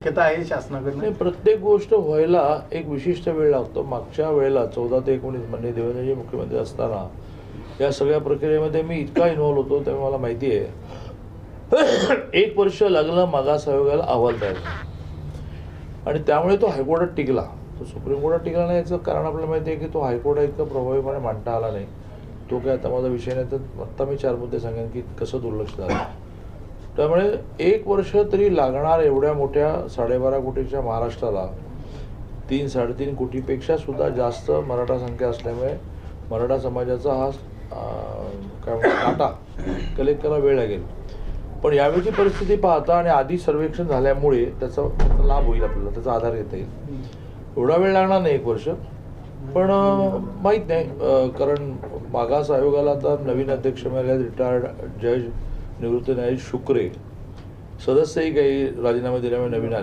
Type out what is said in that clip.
शक्यता आहे शासनाकडनं? नाही, प्रत्येक गोष्ट व्हायला एक विशिष्ट वेळ लागतो. मागच्या वेळेला 14 ते 19 म्हणजे देवेंद्रजी मुख्यमंत्री असताना या सगळ्या प्रक्रियेमध्ये मी इतका इन्व्हॉल्व होतो, त्यामुळे मला माहिती आहे 1 वर्ष लागलं मागास आयोगाला अहवाल तयार करायला. आणि त्यामुळे तो हायकोर्टात टिकला. तो सुप्रीम कोर्टात टिकला नाही याचं कारण आपल्याला माहिती आहे की तो हायकोर्टात इतकं प्रभावीपणे मांडता आला नाही. तो काय आता माझा विषय नाही, तर आत्ता मी 4 मुद्दे सांगेन की कसं दुर्लक्ष झालं. त्यामुळे 1 वर्ष तरी लागणार एवढ्या मोठ्या 12.5 कोटीच्या महाराष्ट्राला 3-3.5 कोटीपेक्षा सुद्धा जास्त मराठा संख्या असल्यामुळे मराठा समाजाचा हा काय म्हणतात डाटा कलेक्ट करायला वेळ लागेल. पण यावेळीची परिस्थिती पाहता आणि आधी सर्वेक्षण झाल्यामुळे त्याचा लाभ होईल, आपल्याला त्याचा आधार घेता येईल. एवढा वेळ लागणार नाही 1 वर्ष, पण माहीत नाही. कारण मागास आयोगाला आता नवीन अध्यक्ष मिळाले, रिटायर्ड जज निवृत्त न्यायाधीश शुक्रे, सदस्यही काही राजीनामे दिल्यामुळे नवीन आले.